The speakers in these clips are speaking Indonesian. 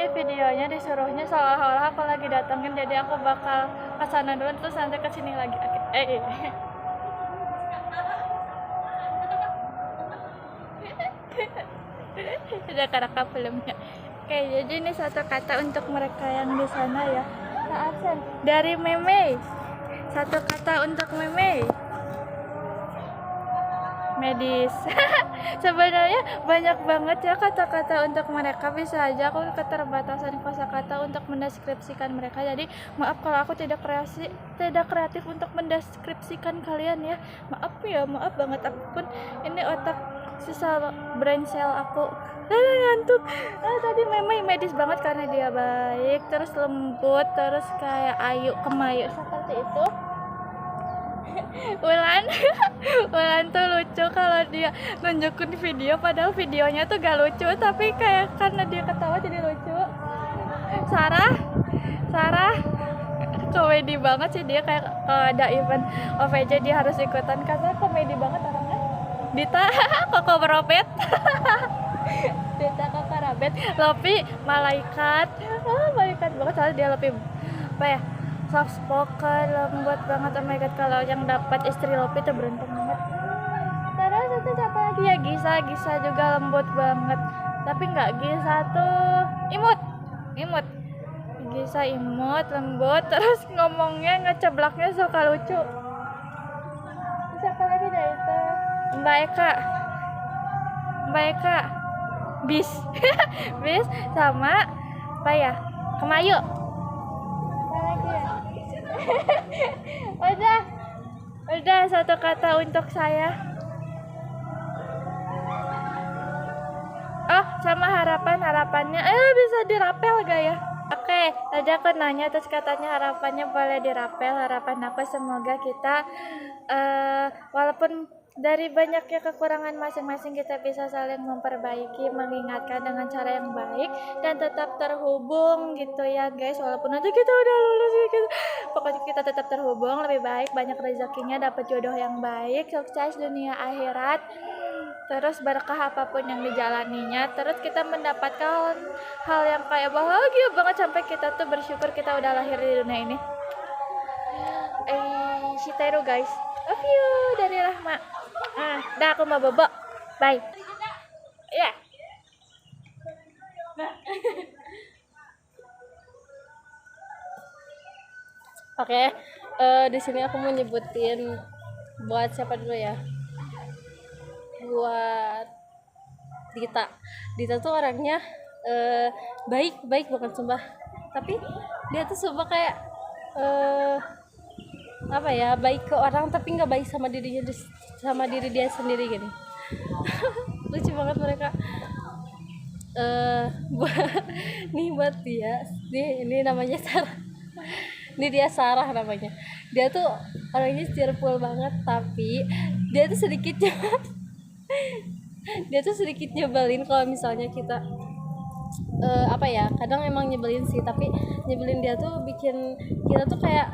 di videonya disuruhnya seolah-olah aku lagi datangin, jadi aku bakal kesana dulu terus nanti kesini lagi. Udah kerekam filmnya. Oke, jadi ini satu kata untuk mereka yang di sana ya. Saat dari Meme. Satu kata untuk Meme. Medis. Sebenarnya banyak banget ya kata-kata untuk mereka, bisa aja aku keterbatasan kosakata untuk mendeskripsikan mereka. Jadi maaf kalau aku tidak kreatif untuk mendeskripsikan kalian ya. Maaf ya, maaf banget, aku pun ini otak sisa brain cell aku ngantuk. Tadi memang medis banget karena dia baik, terus lembut, terus kayak ayu kemayu seperti itu. Wulan Wulan tuh lucu kalau dia nunjukin video, padahal videonya tuh gak lucu, tapi kayak karena dia ketawa jadi lucu. Sarah komedi banget sih dia, kayak kalau ada event OVJ dia harus ikutan karena komedi banget orangnya. Dita Koko Beropet. Dita Koko Rabet. Lopi malaikat banget, soalnya dia lebih apa ya, soft spoken, lembut banget. Oh my god, kalau yang dapat istri Lopi tuh beruntung banget. Terus itu siapa lagi ya, Gisa juga lembut banget, tapi nggak Gisa tuh imut Gisa imut, lembut, terus ngomongnya ngeceblaknya suka lucu. Siapa lagi deh itu, Mbak Eka bis bis sama apa ya, Kemayu. Udah satu kata untuk saya. Oh, sama harapannya bisa dirapel gak ya? Oke, tadi aku nanya terus katanya harapannya boleh dirapel. Harapan aku semoga kita walaupun dari banyaknya kekurangan masing-masing, kita bisa saling memperbaiki, mengingatkan dengan cara yang baik, dan tetap terhubung gitu ya guys. Walaupun nanti kita udah lulus gitu, pokoknya kita tetap terhubung, lebih baik, banyak rezekinya, dapat jodoh yang baik, sukses dunia akhirat, terus berkah apapun yang dijalaninya, terus kita mendapatkan hal yang kayak bahagia banget sampai kita tuh bersyukur kita udah lahir di dunia ini. Shiteru guys, love you dari Rahma. Dah aku mau bobo, bye. Ya. Oke, di sini aku mau nyebutin buat siapa dulu ya? Buat Dita tuh orangnya baik banget sumpah. Tapi dia tuh sumpah kayak apa ya, baik ke orang tapi nggak baik sama diri dia sendiri gini. Lucu banget mereka. Buat dia ini namanya Sarah. Ini dia Sarah namanya. Dia tuh orangnya cheerful banget, tapi dia tuh sedikit nyebelin kalau misalnya kita apa ya, kadang emang nyebelin sih, tapi nyebelin dia tuh bikin kita tuh kayak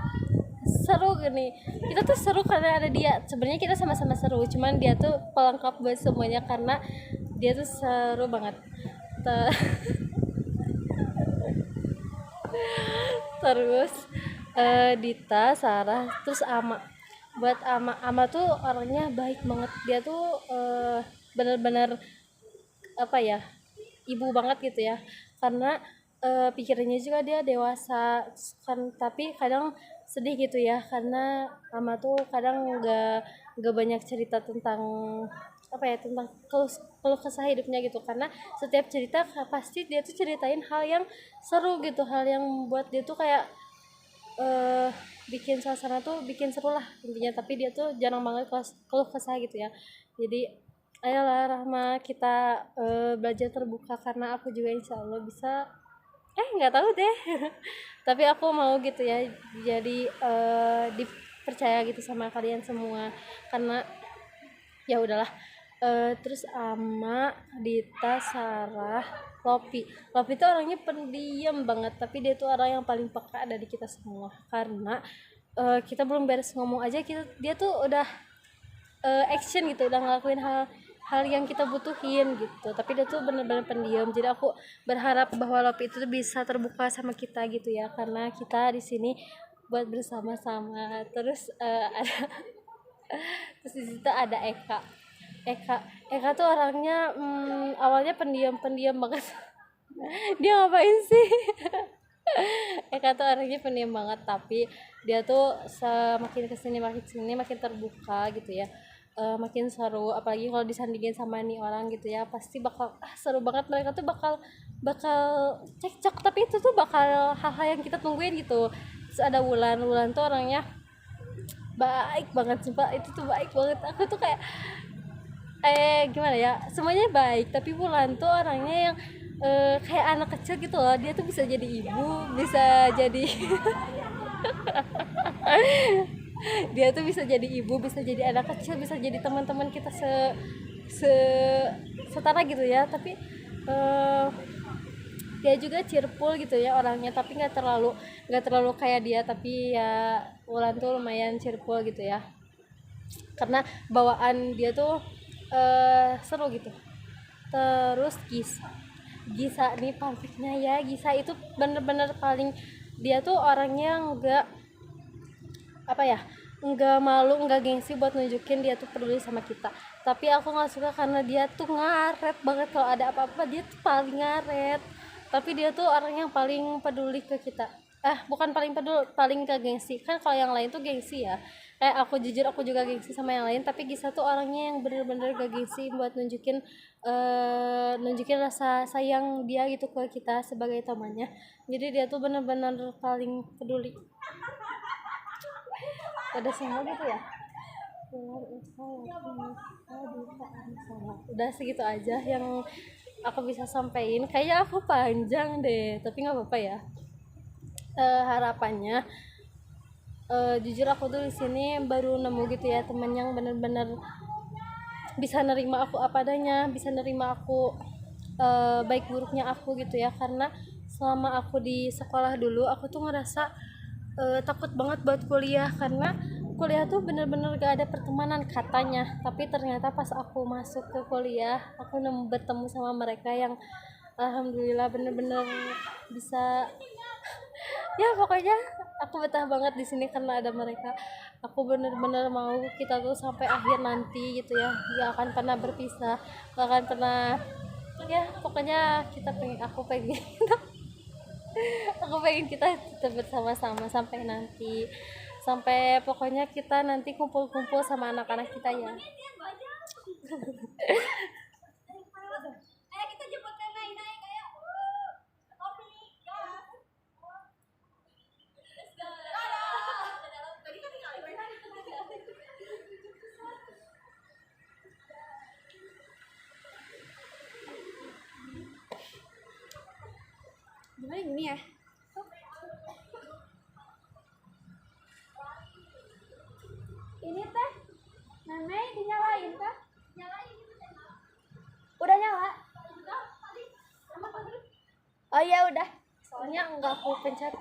seru gini. Kita tuh seru karena ada dia. Sebenarnya kita sama-sama seru, cuman dia tuh pelengkap buat semuanya karena dia tuh seru banget. Terus Dita, Sarah, terus buat Ama tuh orangnya baik banget. Dia tuh benar-benar apa ya, ibu banget gitu ya, karena pikirannya juga dia dewasa kan, tapi kadang sedih gitu ya karena Ama tuh kadang nggak banyak cerita tentang apa ya, tentang keluh kesah hidupnya gitu, karena setiap cerita pasti dia tuh ceritain hal yang seru gitu, hal yang buat dia tuh kayak bikin suasana tuh bikin seru lah intinya. Tapi dia tuh jarang banget keluh kesah gitu ya. Jadi ayolah Rahma, kita belajar terbuka, karena aku juga insya Allah bisa, nggak tahu deh. Tapi aku mau gitu ya, jadi dipercaya gitu sama kalian semua, karena ya udahlah. Terus Ama, Dita, Sarah, Lopi tuh orangnya pendiam banget, tapi dia tuh orang yang paling peka dari kita semua, karena kita belum beres ngomong aja dia tuh udah action gitu, udah ngelakuin hal hal yang kita butuhin gitu. Tapi dia tuh bener-bener pendiam, jadi aku berharap bahwa Lopi itu tuh bisa terbuka sama kita gitu ya, karena kita di sini buat bersama-sama. Terus ada terus di situ ada Eka Eka tuh orangnya awalnya pendiam banget. Dia ngapain sih? Eka tuh orangnya pendiam banget, tapi dia tuh semakin kesini makin terbuka gitu ya. Makin seru, apalagi kalau disandingin sama nih orang gitu ya, pasti bakal seru banget. Mereka tuh bakal bakal cekcok, tapi itu tuh bakal hal-hal yang kita tungguin gitu. Terus ada Wulan tuh orangnya baik banget, sumpah itu tuh baik banget. Aku tuh kayak gimana ya, semuanya baik, tapi Wulan tuh orangnya yang kayak anak kecil gitu loh. Dia tuh bisa jadi ibu, bisa jadi dia tuh bisa jadi ibu, bisa jadi anak kecil, bisa jadi teman-teman kita se setara gitu ya. Tapi eh, dia juga cheerful gitu ya orangnya, tapi nggak terlalu kayak dia. Tapi ya Wulan tuh lumayan cheerful gitu ya, karena bawaan dia tuh seru gitu. Terus Gisa nih perfectnya ya. Gisa itu bener-bener paling, dia tuh orangnya apa ya, nggak malu, nggak gengsi buat nunjukin dia tuh peduli sama kita. Tapi aku nggak suka karena dia tuh ngaret banget. Kalau ada apa-apa dia tuh paling ngaret, tapi dia tuh orang yang paling peduli ke kita. Bukan paling peduli, paling ke gengsi. Kan kalau yang lain tuh gengsi ya, kayak aku jujur aku juga gengsi sama yang lain, tapi Gisa tuh orangnya yang bener-bener gak gengsi buat nunjukin rasa sayang dia gitu ke kita sebagai temannya. Jadi dia tuh bener-bener paling peduli. Udah semua gitu ya. Udah segitu aja yang aku bisa sampaikan. Kayaknya aku panjang deh, tapi nggak apa-apa ya. Harapannya jujur aku tuh di sini baru nemu gitu ya temen yang bener-bener bisa nerima aku apa adanya, bisa nerima aku baik buruknya aku gitu ya. Karena selama aku di sekolah dulu, aku tuh ngerasa takut banget buat kuliah, karena kuliah tuh bener-bener gak ada pertemanan katanya. Tapi ternyata pas aku masuk ke kuliah, aku bertemu sama mereka yang alhamdulillah bener-bener bisa. Ya pokoknya aku betah banget di sini karena ada mereka. Aku bener-bener mau kita tuh sampai akhir nanti gitu ya, gak akan pernah berpisah, gak akan pernah. Ya pokoknya aku pengen kita tetap bersama-sama sampai nanti, sampai pokoknya kita nanti kumpul-kumpul sama anak-anak kita ya. Gimana gini ya? Ini teh, Neneng dinyalain kah? Udah nyala? Oh iya udah. Soalnya nggak aku pencet.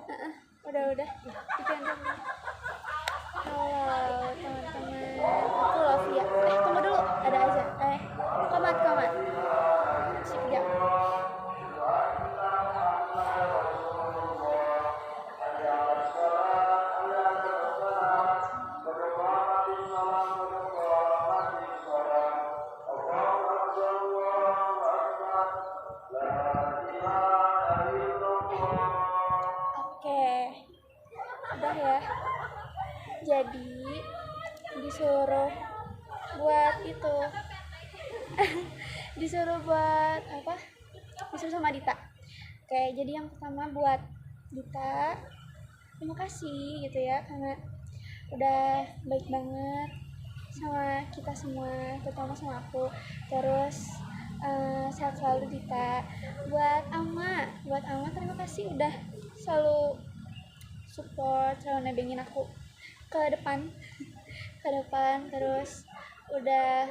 Udah. Dipencet. Halo teman-teman, aku Lovia. Tunggu dulu, ada aja. Komat. Sip ya. Oke, udah ya. Jadi disuruh buat itu disuruh buat apa, disuruh sama Dita. Oke, jadi yang pertama buat Dita, terima kasih gitu ya karena udah baik banget sama kita semua, terutama sama aku. Terus sehat selalu Dita. Buat Ama terima kasih udah selalu support, selalu nebengin aku ke depan terus udah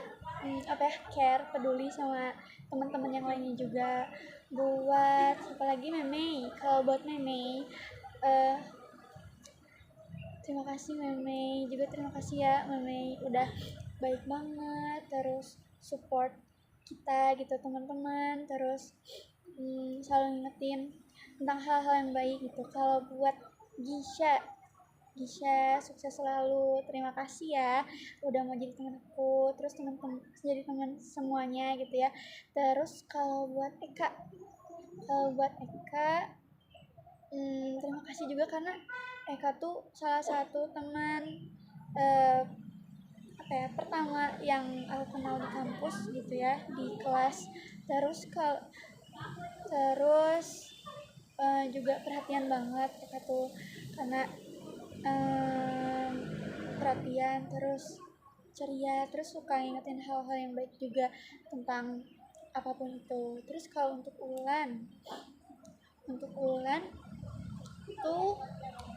care, peduli sama teman-teman yang lainnya juga. Buat apalagi Meme, kalau buat Meme terima kasih Meme juga, terima kasih ya Meme udah baik banget terus support kita gitu teman-teman, terus selalu ngingetin tentang hal-hal yang baik gitu. Kalau buat Gisha, sukses selalu, terima kasih ya udah mau jadi teman aku, terus teman-teman jadi teman semuanya gitu ya. Terus kalau buat Eka, terima kasih juga karena Eka tuh salah satu teman pertama yang aku kenal di kampus gitu ya, di kelas. Terus juga perhatian banget Eka tuh, karena perhatian, terus ceria, terus suka ngingetin hal-hal yang baik juga tentang apapun itu. Terus kalau untuk Ulan tuh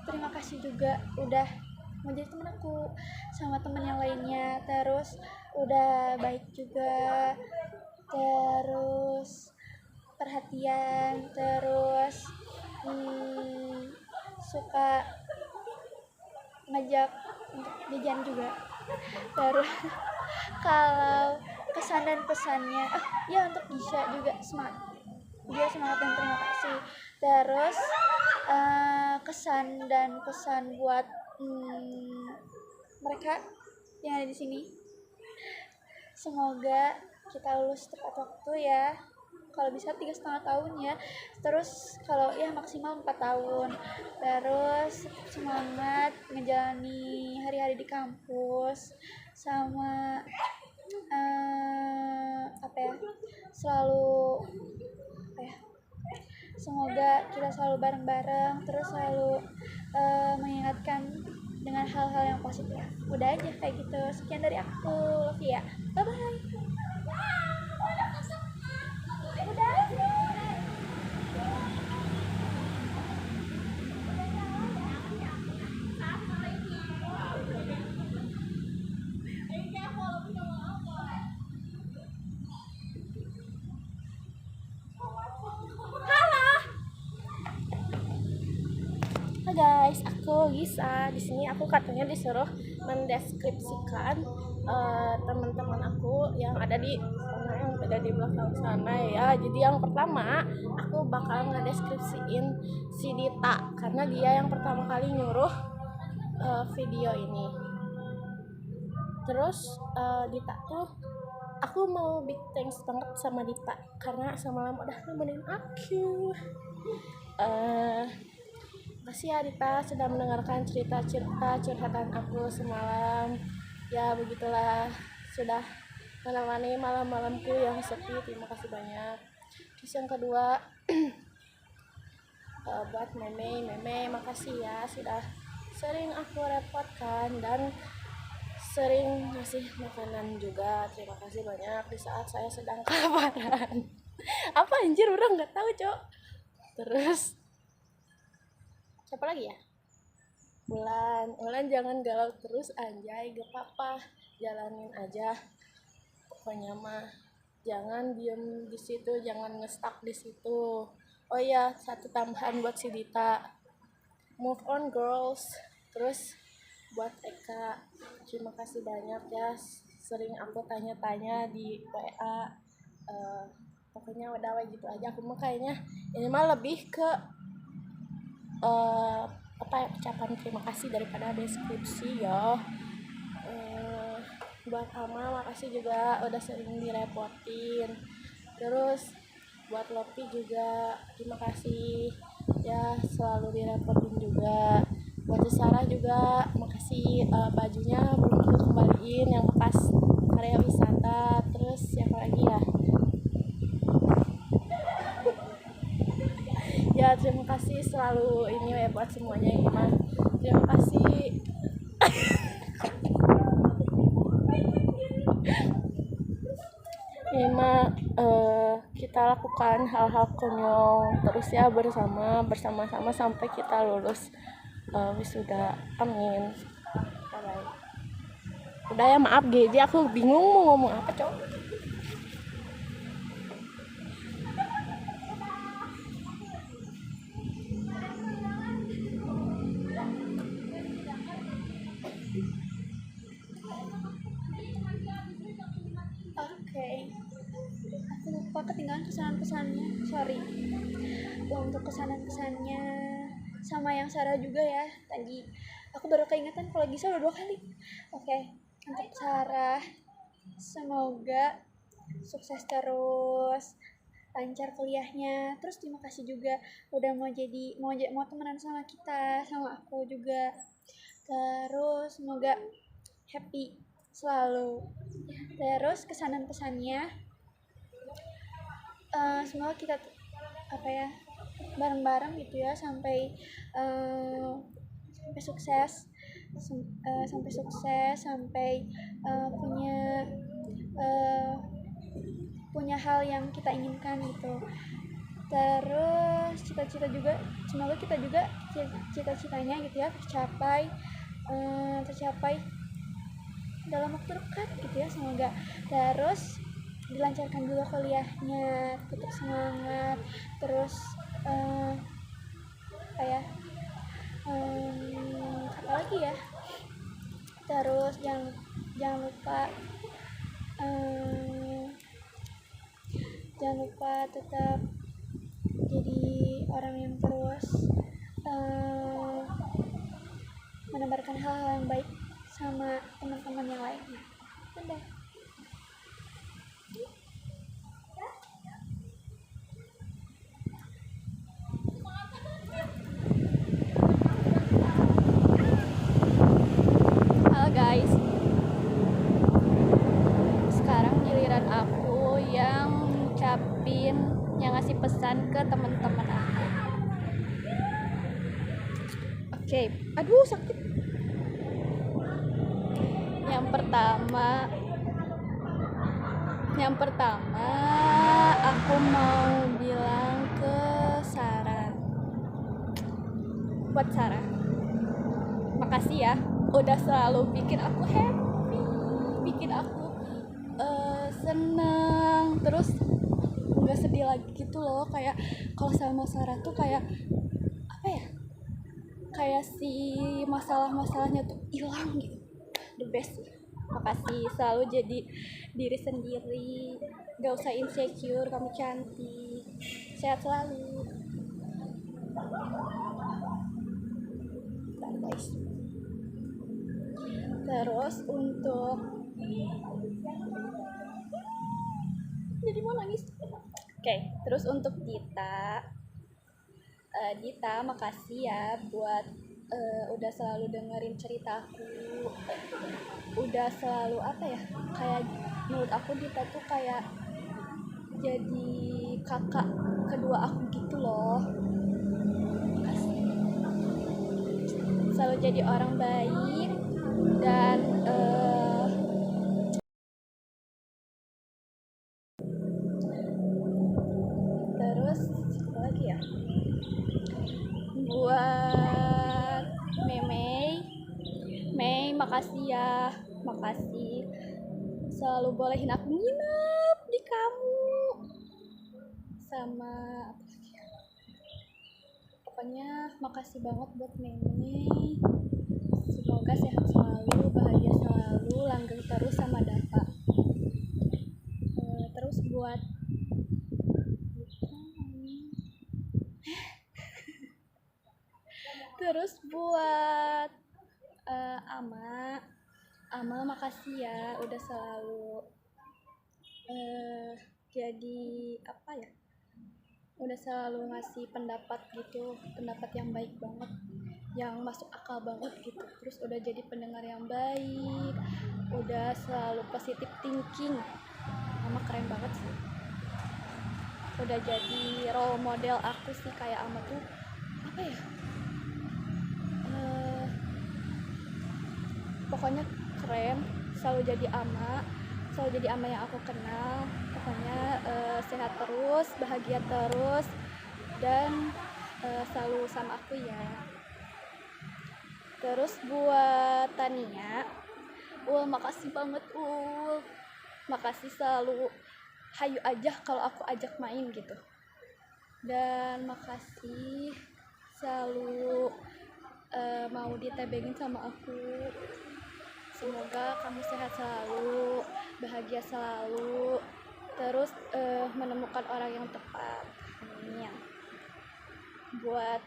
terima kasih juga udah mau jadi temen aku sama temen yang lainnya, terus udah baik juga, terus perhatian, terus suka ngajak untuk jajan juga. Terus kalau kesan dan pesannya, ya untuk Gisha juga semangat dan terima kasih. Terus kesan dan pesan buat mereka yang ada di sini, semoga kita lulus tepat waktu ya, kalau bisa 3,5 tahun ya, terus kalau ya maksimal 4 tahun. Terus semangat menjalani hari-hari di kampus, sama selalu semoga kita selalu bareng-bareng, terus selalu mengingatkan dengan hal-hal yang positif. Udah aja kayak gitu, sekian dari aku, Lovia, bye bye. Hai guys, aku Gisa. Di sini aku katanya disuruh mendeskripsikan teman-teman aku yang ada di sana, yang ada di belakang sana ya. Jadi yang pertama aku bakal ngedeskripsiin si Dita karena dia yang pertama kali nyuruh video ini. Terus Dita tuh, aku mau big thanks banget sama Dita karena semalam udah nemenin aku. Makasih ya Dita sudah mendengarkan cerita-cerita curhatan aku semalam. Ya begitulah, sudah menemani malam-malamku yang sepi. Terima kasih banyak. Terus yang kedua buat Meme, makasih ya sudah sering aku repotkan dan sering ngasih makanan juga. Terima kasih banyak di saat saya sedang kelaparan. Apa anjir, orang nggak tahu cok. Terus siapa lagi ya? Ulan jangan galau terus anjay, gak apa-apa, jalanin aja. Pokoknya mah jangan diem di situ, jangan ngestak di situ. Oh iya, satu tambahan buat si Dita, move on girls. Terus buat Eka, terima kasih banyak ya, sering aku tanya-tanya di WA. Pokoknya udah gitu aja. Aku mah kayaknya ini mah lebih ke ucapan terima kasih daripada deskripsi ya. Buat Ama makasih juga udah sering direpotin. Terus buat Lopi juga terima kasih ya, selalu direpotin juga. Buat Sarah juga makasih, bajunya belum aku kembaliin yang bekas karya wisata. Terus siapa lagi ya, terima kasih selalu ini ya buat semuanya ini mah. Terima kasih. Ini mah kita lakukan hal-hal konyol terus ya, bersama-sama sampai kita lulus wisuda. Amin. Bye. Udah ya, maaf GJ, aku bingung mau ngomong apa cok. Oke. sorry untuk kesan-kesannya, sama yang Sarah juga ya tadi. Aku baru keingetan kalau Gisa udah 2 kali. Oke, untuk Sarah, semoga sukses terus, lancar kuliahnya. Terus terima kasih juga udah mau temenan sama kita, sama aku juga. Terus semoga happy selalu. Terus kesan-pesannya, semoga kita bareng-bareng gitu ya sampai sukses, sampai punya punya hal yang kita inginkan gitu. Terus semoga kita juga cita-citanya gitu ya tercapai dalam waktu dekat gitu ya, semoga. Terus dilancarkan juga kuliahnya, tetap semangat. Terus apa lagi ya, terus jangan lupa tetap jadi orang yang terus menebarkan hal-hal yang baik sama teman-teman yang lainnya. Udah. Halo guys, sekarang giliran aku yang ngasih pesan ke teman-teman aku. Oke, aduh sakit. Yang pertama aku mau bilang ke Sarah. Buat Sarah, makasih ya udah selalu bikin aku happy, bikin aku seneng, terus nggak sedih lagi gitu loh. Kayak kalau sama Sarah tuh kayak apa ya, kayak si masalahnya tuh hilang gitu. The best sih. Makasih, selalu jadi diri sendiri, gak usah insecure, kamu cantik, sehat selalu. Bentar, guys. Terus untuk jadi mau nangis. Oke, terus untuk Dita, makasih ya buat udah selalu dengerin ceritaku, udah selalu kayak menurut aku Dita tuh kayak jadi kakak kedua aku gitu loh. Makasih, selalu jadi orang baik dan terus apa lagi ya, buat Mei, makasih ya, makasih selalu bolehin aku nginep di kamu, sama apa lagi ya, pokoknya makasih banget buat Mei. Semoga sehat selalu, bahagia selalu, langgeng terus sama Dapa. Terus buat Ama, makasih ya udah selalu jadi udah selalu ngasih pendapat gitu, pendapat yang baik banget, yang masuk akal banget gitu. Terus udah jadi pendengar yang baik, udah selalu positive thinking. Ama keren banget sih, udah jadi role model aku sih. Kayak Ama tuh pokoknya keren, selalu jadi ama yang aku kenal. Pokoknya sehat terus, bahagia terus, dan selalu sama aku ya. Terus buat Tania, makasih banget makasih, selalu hayu aja kalau aku ajak main gitu, dan makasih selalu mau ditebengin sama aku. Semoga kamu sehat selalu, bahagia selalu, terus menemukan orang yang tepat. amin. Buat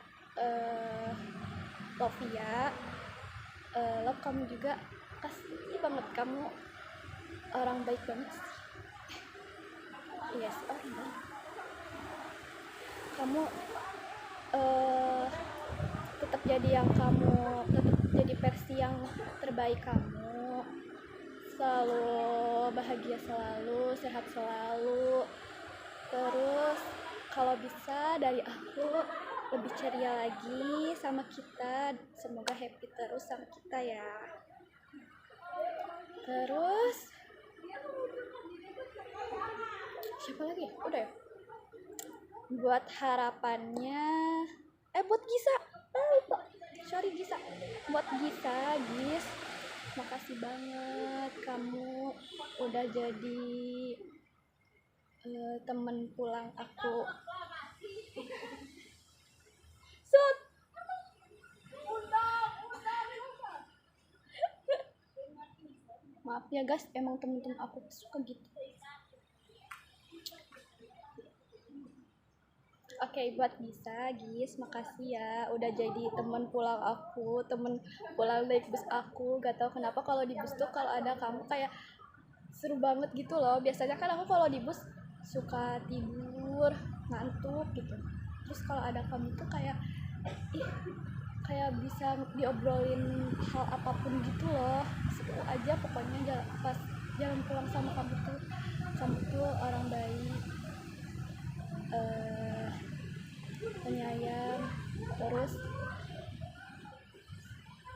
Lovia, love kamu juga, kasih banget, kamu orang baik banget sih. Yes, orang baik. Kamu tetap jadi yang kamu, tetap jadi versi yang terbaik kamu, selalu bahagia, selalu sehat, selalu. Terus kalau bisa dari aku lebih ceria lagi sama kita, semoga happy terus sama kita ya. Terus siapa lagi? Udah ya? Buat harapannya, buat Gisa, lupa, sorry Gisa. Buat Gisa, Gis, makasih banget kamu udah jadi temen pulang aku. Set. Maaf ya guys, emang temen-temen aku suka gitu. Oke, buat Gisa, Gis, makasih ya udah jadi temen pulang aku, temen pulang naik bus aku. Gak tau kenapa kalau di bus tuh kalau ada kamu kayak seru banget gitu loh. Biasanya kan aku kalau di bus suka tidur, ngantuk gitu. Terus kalau ada kamu tuh kayak kayak bisa diobrolin hal apapun gitu loh. Seru aja pokoknya pas jalan pulang sama kamu tuh orang baik, penyayang. Terus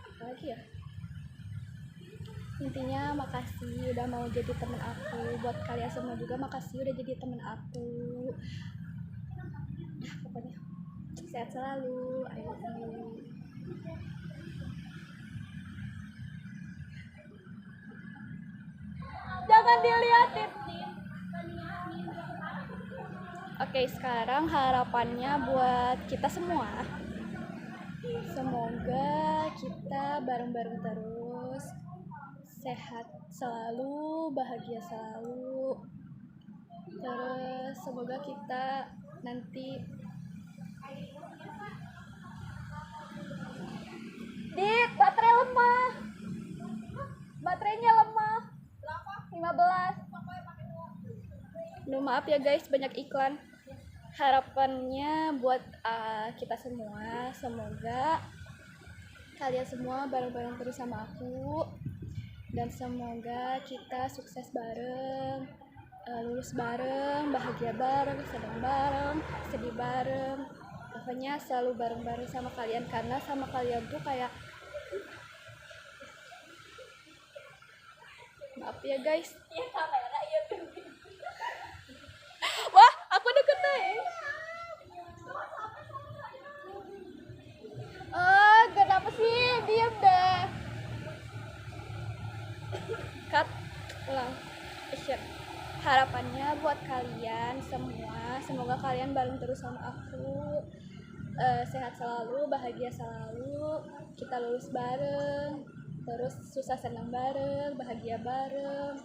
apa lagi ya, intinya makasih udah mau jadi temen aku. Buat kalian semua juga makasih udah jadi temen aku. Nah, pokoknya sehat selalu, I love you. Jangan diliatin. Oke, sekarang harapannya buat kita semua, semoga kita bareng-bareng terus, sehat selalu, bahagia selalu. Terus semoga kita nanti baterai lemah, baterainya lemah 15. Maaf ya guys, banyak iklan. Harapannya buat kita semua, semoga kalian semua bareng-bareng terus sama aku, dan semoga kita sukses bareng, lulus bareng, bahagia bareng, senang bareng, sedih bareng. Pokoknya selalu bareng-bareng sama kalian, karena sama kalian tuh kayak, maaf ya guys, wah aku deket deh. Kenapa sih, diam deh. Cut, ulang, action. Harapannya buat kalian semua, semoga kalian bareng terus sama aku, sehat selalu, bahagia selalu, kita lulus bareng, terus susah senang bareng, bahagia bareng.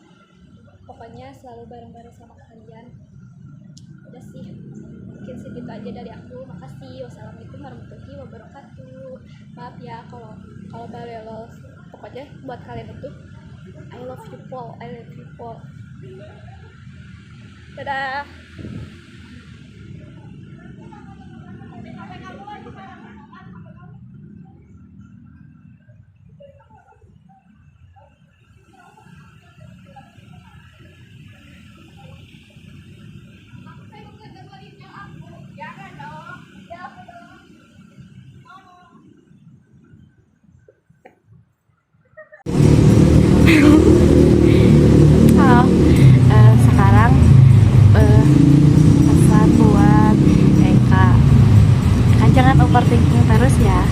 Pokoknya selalu bareng-bareng sama kalian. Udah sih, mungkin segitu aja dari aku. Makasih. Wassalamualaikum warahmatullahi wabarakatuh. Maaf ya kalau balel. Pokoknya buat kalian itu I love you Paul, I love you Paul. Dadah. Halo, sekarang pesan buat Eka, kan jangan overthinking terus ya,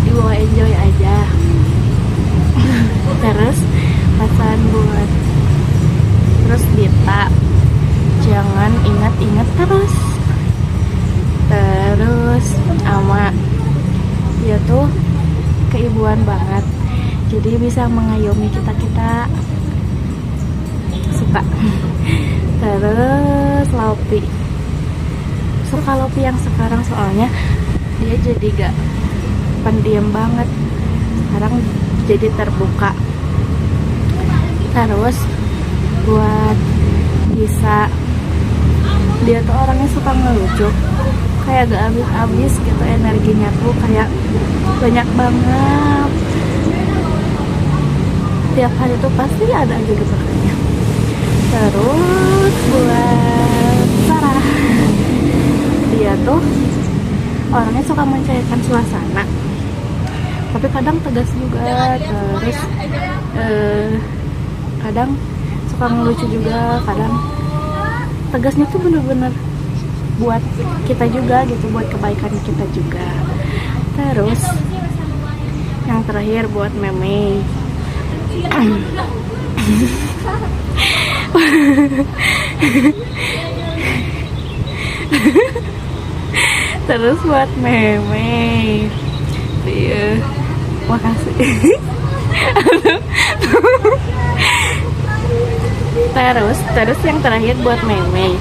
dibawa enjoy aja. Terus pesan buat Dita, jangan ingat-ingat terus. Terus Ama, dia tuh keibuan banget, jadi bisa mengayomi kita suka. Terus Laupi, suka Lofi yang sekarang, soalnya dia jadi gak pendiam banget, sekarang jadi terbuka. Terus buat Gisa, dia tuh orangnya suka ngelucu, kayak gak habis-habis gitu, energinya tuh kayak banyak banget, tiap hari tuh pasti ada aja gebrakannya. Terus buat Sarah, dia tuh orangnya suka mencairkan suasana, tapi kadang tegas juga. Terus kadang suka ngelucu juga, kadang tegasnya tuh bener-bener buat kita juga gitu, buat kebaikan kita juga. Terus yang terakhir buat Meme. Terus buat Meme, iya, makasih. terus yang terakhir buat Meme,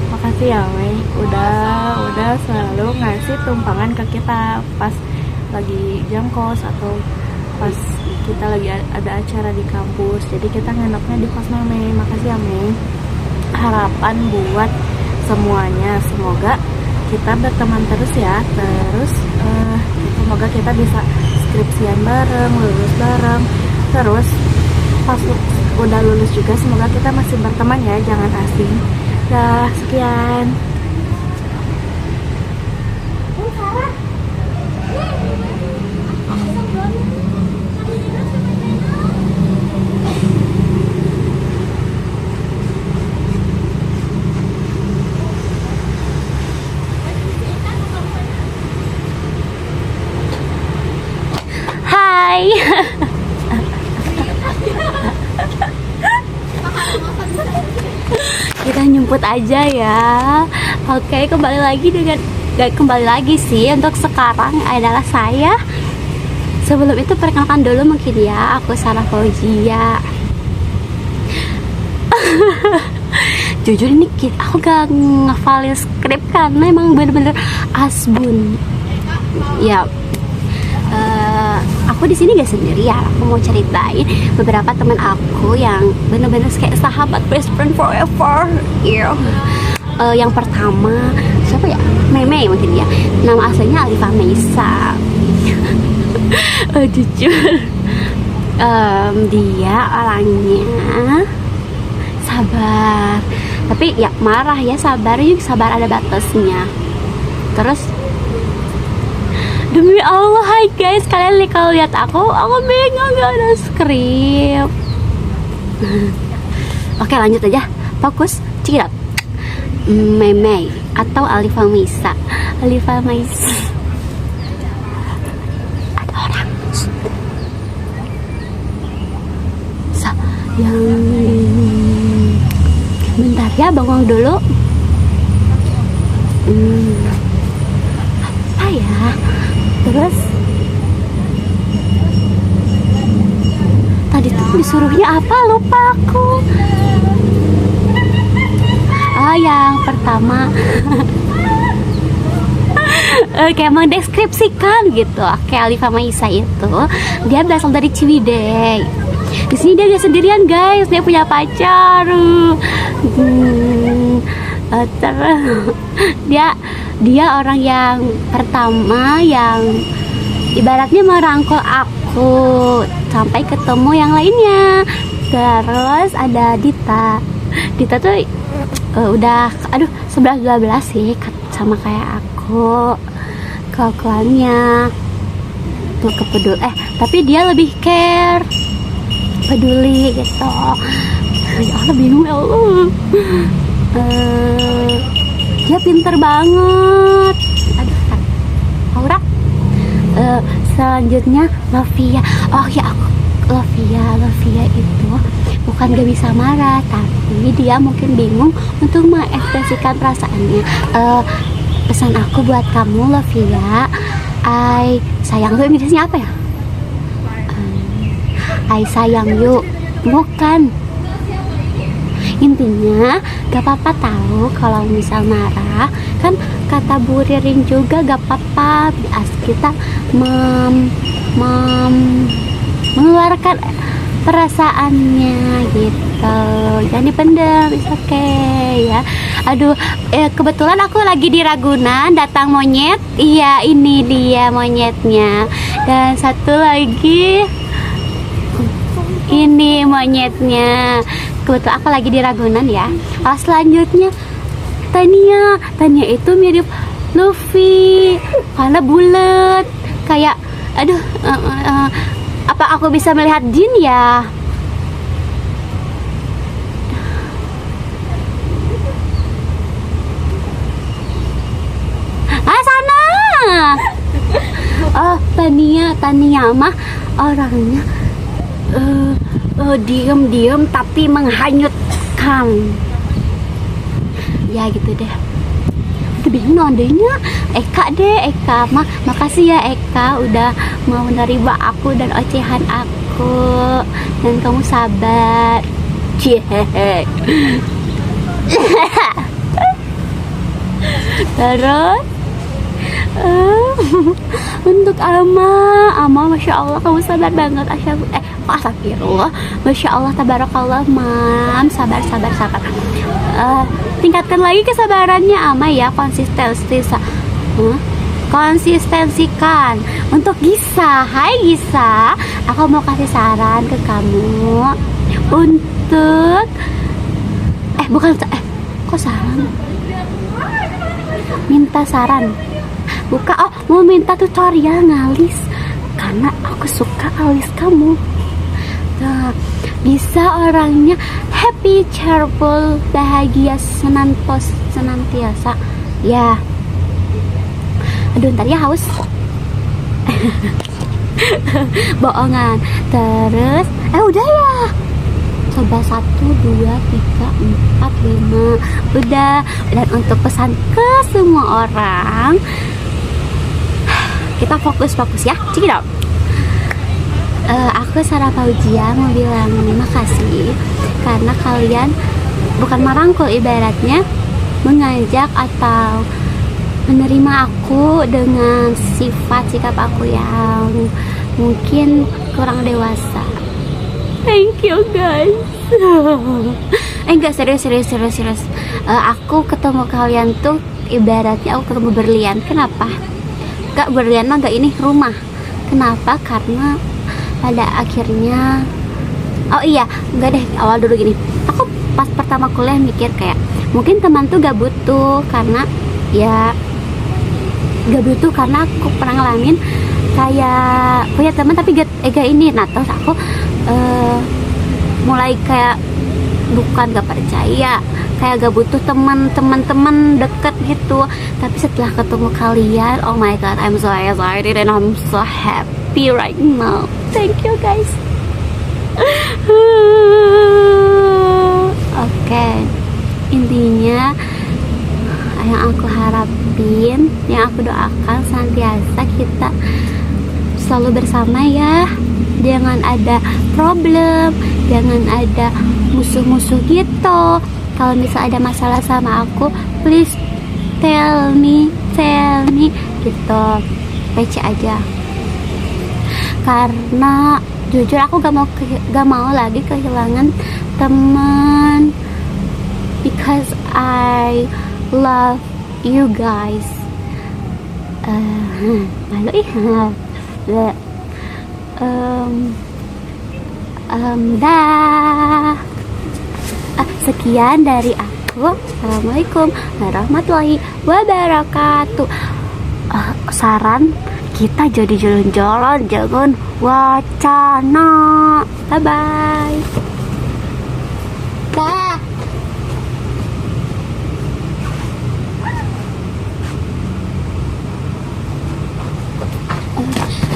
makasih ya Mei, udah selalu ngasih tumpangan ke kita pas lagi jam kos atau pas kita lagi ada acara di kampus, jadi kita nginepnya di kos Meme. Makasih ya Mei. Harapan buat semuanya, semoga kita berteman terus ya. Terus semoga kita bisa skripsian bareng, lulus bareng. Terus pas udah lulus juga semoga kita masih berteman ya, jangan asing. Dah, sekian. Hai. Kita nyumput aja ya. Oke, kembali lagi sih. Untuk sekarang adalah saya. Sebelum itu perkenalkan dulu mungkin ya, aku Sarah Fauzia. Jujur ini aku gak ngafalin skrip karena emang bener-bener asbun. Ya, aku di sini gak sendirian. Aku mau ceritain beberapa teman aku yang bener-bener kayak sahabat, best friend forever. Yeah. Yang pertama siapa ya? Meme mungkin ya. Nama aslinya Alifa Meisa. Jujur, dia orangnya sabar, tapi ya marah ya sabar ada batasnya. Terus demi Allah, hai guys, kalian kalau lihat aku bingung, gak ada skrip. Oke, lanjut aja, fokus, check it out. Meme atau Alifa Meisa. Alifa Meisa, ada orang yang bentar ya, bengong dulu. Apa ya? Terus tadi tuh disuruhnya apa, lupa aku. Oh, yang pertama kayak mendeskripsikan gitu. Oke, Alifa Meisa itu dia berasal dari Ciwidey. Di sini dia gak sendirian guys, dia punya pacar. Terus dia orang yang pertama yang ibaratnya merangkul aku sampai ketemu yang lainnya. Terus ada Dita tuh udah 11-12 sih sama kayak aku, kelakuannya tapi dia lebih care, peduli gitu. Ya Allah, bingung ya Allah. Dia pinter banget. Aura. Selanjutnya Lovia. Oh ya, aku Lovia itu bukan gak bisa marah, tapi dia mungkin bingung untuk mengekspresikan perasaannya. Pesan aku buat kamu Lovia, I sayang lu, Inggrisnya apa ya? I sayang you, bukan. Intinya gak apa-apa tahu kalau misal marah, kan kata Bu Ririn juga gak apa-apa kita mengeluarkan perasaannya gitu, jangan dipendam, it's okay ya. Aduh, kebetulan aku lagi di Ragunan, datang monyet. Iya, ini dia monyetnya. Dan satu lagi, ini monyetnya. Kebetulan aku lagi di Ragunan ya. Selanjutnya Tania itu mirip Luffy karena bulat kayak, aduh, apa aku bisa melihat jin ya? Sana. Oh, Tania mah orangnya diem tapi menghanyutkan. Ya gitu deh. Udah bingung nondenya. Eka mah makasih ya Eka udah mau menerima aku dan ocehan aku, dan kamu sabar. Cie. Terus untuk Ama, masya Allah kamu sabar banget. Astagfirullah, masya Allah, tabarakallah, mam, sabar. Tingkatkan lagi kesabarannya Ama ya, konsistensikan. Untuk Gisa, hai Gisa, aku mau kasih saran ke kamu untuk kok saran, minta saran, mau minta tutorial ngalis karena aku suka alis kamu. Nah, bisa orangnya happy, cheerful, bahagia, senantiasa ya. Aduh, ntar ya haus. Bohongan. Terus udah ya, coba 1, 2, 3, 4, 5 udah. Dan untuk pesan ke semua orang, kita fokus ya, cekidot. Aku Sarah Fauzia mau bilang makasih karena kalian bukan merangkul, ibaratnya mengajak atau menerima aku dengan sikap aku yang mungkin kurang dewasa. Thank you guys. Enggak, serius. Aku ketemu kalian tuh ibaratnya aku ketemu berlian. Kenapa? Gak berlian mah gak ini rumah. Kenapa? Karena pada akhirnya, enggak deh, awal dulu gini. Aku pas pertama kuliah mikir kayak mungkin teman tuh gak butuh karena aku pernah ngalamin kayak punya teman tapi gak ini. Nah terus aku mulai kayak bukan gak percaya, kayak gak butuh teman deket gitu. Tapi setelah ketemu kalian, oh my god, I'm so excited and I'm so happy right now. Thank you guys. Oke, intinya yang aku harapin, yang aku doakan senantiasa kita selalu bersama ya. Jangan ada problem, jangan ada musuh-musuh gitu. Kalau misal ada masalah sama aku, please tell me gitu, PC aja. Karena jujur aku gak mau lagi kehilangan teman, because I love you guys. Malu dah. Sekian dari aku. Assalamualaikum warahmatullahi wabarakatuh. Saran kita jadi jalan-jalan, jangan wacana. Bye bye. Dah.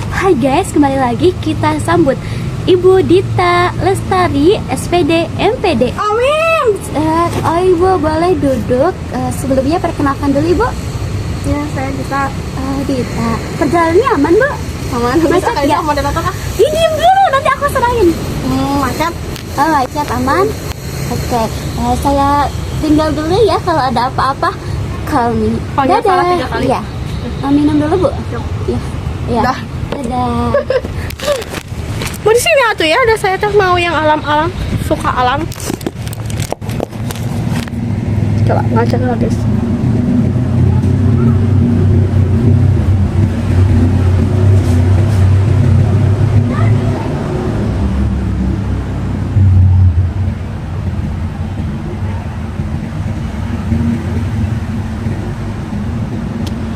Hai guys, kembali lagi kita sambut Ibu Dita Lestari, SPD MPD. Amin. Ibu boleh duduk. Sebelumnya perkenalkan dulu Ibu. Ya, saya Dita. Dita. Perjalanannya aman Bu? Aman. Macet nggak? Mau datang kah? Ini diem dulu, nanti aku serahin. Macet. Macet aman. Oke, saya tinggal dulu ya, kalau ada apa-apa kami. Panggil Sarah 3 kali. Iya. Minum dulu, Bu. Iya. Iya. Dah. Dadah. Mau di sini atuh ya, ada saya tuh mau yang alam-alam, suka alam. Coba ngaca dulu guys.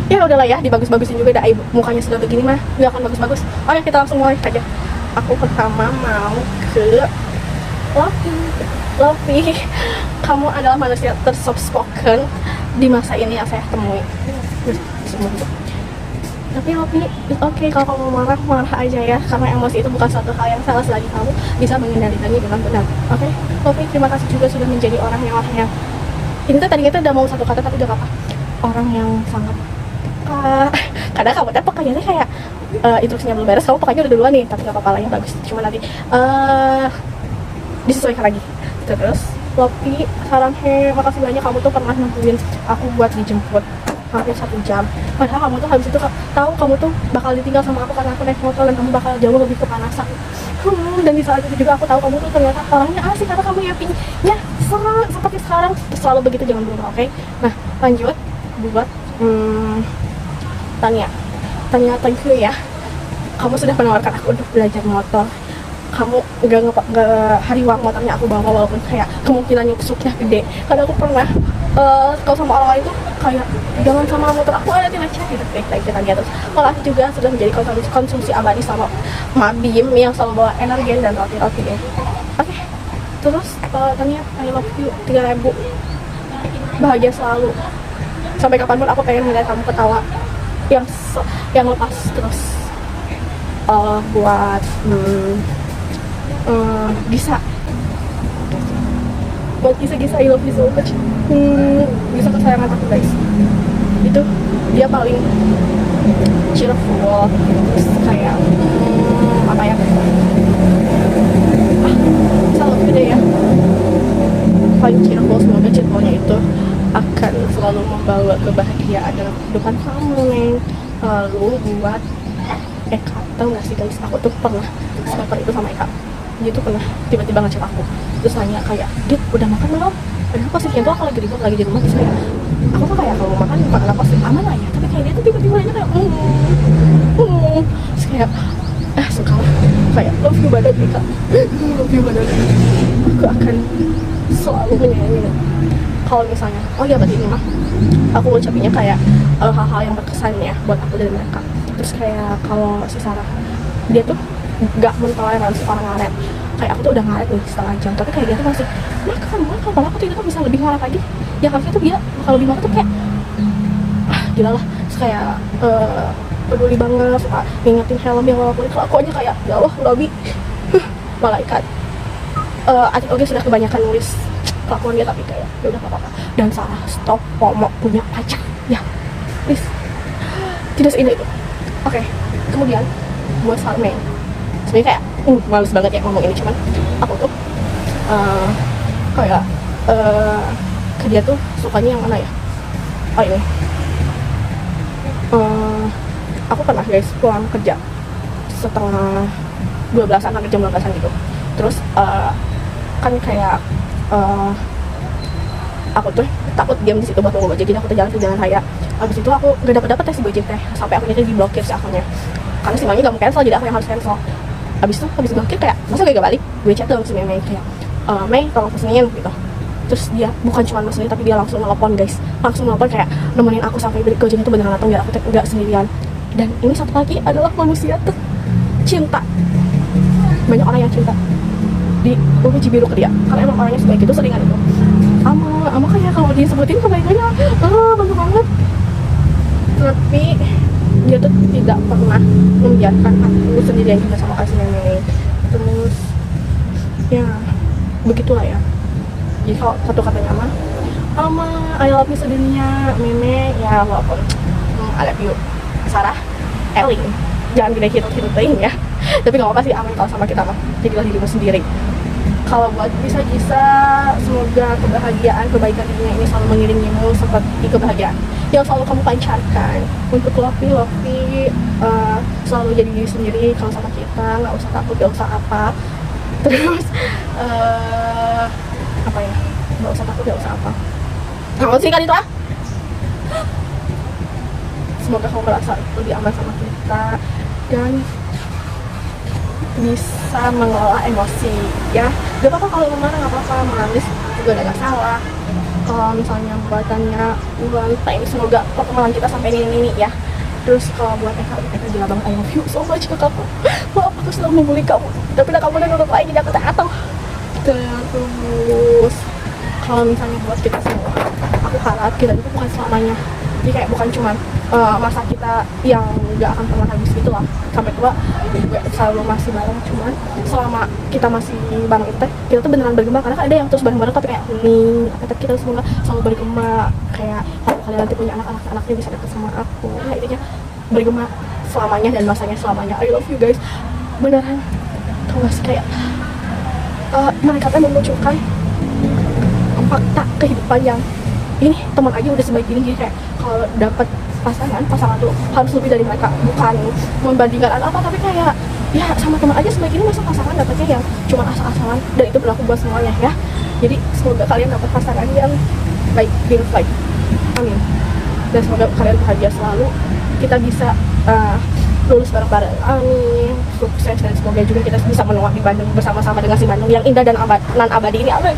Ya udahlah ya, dibagus-bagusin juga dah, mukanya sudah begini mah nggak akan bagus-bagus. Oh ya, kita langsung mulai aja. Aku pertama mau ke Lofi. Kamu adalah manusia tersoft spoken di masa ini yang saya temui. Tapi Lofi, it's okay kalau kamu marah aja ya, karena emosi itu bukan suatu hal yang salah selagi kamu bisa mengendalikannya dengan benar. Oke, Lofi, terima kasih juga sudah menjadi orang yang ini tuh tadi kita udah mau satu kata tapi udah apa? Orang yang sangat kadang kamu tuh pokoknya kayak instruksinya belum beres, kamu pokoknya udah duluan nih, tapi gak apa-apa lah, yang bagus. Cuma nanti disesuaikan lagi. Terus Lopi, Saranghe, makasih banyak, kamu tuh pernah nungguin aku buat dijemput hampir 1 jam. Padahal kamu tuh habis itu tahu kamu tuh bakal ditinggal sama aku karena aku naik motor dan kamu bakal jauh lebih kepanasan. Dan di saat itu juga aku tahu kamu tuh ternyata orangnya asik, karena kamu happy-nya seperti sekarang. Selalu begitu, jangan berubah, oke? Nah, lanjut buat Tania, thank you ya. Kamu sudah menawarkan aku untuk belajar motor. Kamu nggak hariwang motornya aku bawa, walaupun kayak kemungkinan nyusuknya gede. Karena aku pernah kalau sama orang lain tuh kayak jangan sama motor aku, ada tidak cek gitu, baik Tania. Terus makasih juga sudah menjadi konsumsi abadi sama Mabim yang selalu bawa energen dan roti deh. Oke. Terus Tania, I love you 3000. Bahagia selalu. Sampai kapanpun aku pengen melihat kamu ketawa yang lepas terus. Buat Gisa, I love you so much. Gisa kesayangan aku guys, itu dia paling cheerful, terus kayak apa ya, Gisa love you deh ya, paling cheerful. Semoga cheerfulnya itu akan selalu membawa kebahagiaan dalam kehidupan kamu, Neng. Lalu buat Eka, tau gak sih guys, aku tuh pernah seperti itu sama Eka. Dia tuh pernah tiba-tiba ngechat aku, terus nanya kayak, Dit, udah makan belum? Padahal posisinya tuh aku lagi ribet, lagi di rumah. Terus kayak, aku tuh kayak kalau makan bukan anak posisi aman lah ya, tapi kayak dia tuh tiba-tiba aja kayak terus kayak suka kayak love you banget Eka, love you banget. Aku akan selalu menyayangi. Kalau misalnya, oh ya berarti ini mah aku ucapinnya kayak hal-hal yang berkesan ya buat aku dari mereka. Terus kayak kalau si Sarah, dia tuh gak mentoleransi orang ngaret. Kayak aku tuh udah ngaret nih setengah jam, tapi kayak dia tuh masih makan. Kalau aku tuh itu bisa lebih ngaret lagi. Ya harusnya tuh dia kalau lebih ngaret tuh kayak gila lah. Terus kayak peduli banget, suka ngingetin helm yang walaupun kelakuannya kayak ya Allah lobby malaikat. Adik oke sudah kebanyakan nulis kelakuan dia, tapi kayak ya udah apa-apa. Dan Sarah, stop ngomong punya pacar ya, please, tidak seindah itu. Oke, kemudian buat Salme, sebenarnya kayak males banget ya ngomong ini, cuman aku tuh kayak ke dia tuh sukanya yang mana ya? Oh ini, aku pernah guys pulang kerja setengah 12-an sampai jam 12-an gitu. Terus kan kayak aku tuh takut diam di situ buat nunggu Gojek, jadi aku tuh jalan ke jalan raya. Abis itu aku gak dapet si Gojek teh, sampai akhirnya diblokir si akunnya karena si Mami gak mau cancel, jadi aku yang harus cancel. Abis blokir kayak masa gak balik, gue chat dong si Mei kayak Mei tolong pesenin gitu. Terus dia bukan cuma pesenin, tapi dia langsung nelpon guys, kayak nemenin aku sampai beli Gojek itu beneran atau enggak, aku nggak sendirian. Dan ini satu lagi adalah manusia tuh cinta, banyak orang yang cinta di Umi Cibiru ke dia karena emang orangnya sebaik itu, seringan itu ama kayak kalau disebutin kebaikannya banyak banget. Tapi dia tuh tidak pernah membiarkan aku sendirian juga sama kasih nenek. Terus ya begitulah ya. Jadi kalau satu katanya mah ama I love you sedunia meme ya, walaupun I love you Sarah Elling, jangan gede hitung ya. Tapi gak apa-apa sih, aman kalau sama kita mah, jadilah dirimu sendiri. Kalau buat bisa semoga kebahagiaan, kebaikan dunia ini selalu mengiringimu seperti kebahagiaan yang selalu kamu pancarkan. Untuk Lofi, selalu jadi diri sendiri. Kalau sama kita nggak usah takut, nggak usah apa. Terus apa ya? Nggak usah takut, nggak usah apa. Nah, sih kan itu ah. Semoga kamu merasa lebih aman sama kita dan bisa mengelola emosi ya. Gak apa-apa kalau marah, gak apa-apa, menangis juga gak salah. Kalau misalnya buatannya lantai, semoga pertemuan kita sampai ini ya. Terus kalau buat Eka gila banget, I love you so much ke kamu. Maaf aku selalu membuli kamu, tapi kamu udah nurut lagi, jadi aku tahu. Terus kalau misalnya buat kita semua, aku harap kita itu bukan selamanya. Jadi kayak bukan cuman masa kita yang gak akan pernah habis gitu lah. Sampai tua juga selalu masih bareng, cuman selama kita masih bareng itu kita tuh beneran bergema. Karena ada yang terus bareng-bareng tapi kayak kata kita semoga selalu bergema. Kayak kalau kalian nanti punya anaknya bisa deket sama aku, ya intinya bergema selamanya dan masanya selamanya. I love you guys, beneran. Tau gak sih kayak mereka tuh memunculkan fakta kehidupan yang ini teman aja udah sebaik ini. Jadi kayak kalau dapat pasangan tuh harus lebih dari mereka, bukan membandingkan apa, tapi kayak ya sama teman aja sebaik ini, masa pasangan dapatnya yang cuma asal-asalan. Dan itu berlaku buat semuanya ya. Jadi semoga kalian dapat pasangan yang baik, baik, amin. Dan semoga kalian bahagia selalu, kita bisa lulus bareng-bareng, amin. Sukses, dan semoga juga kita bisa menua di Bandung bersama-sama dengan si Bandung yang indah dan nan abadi ini, amin.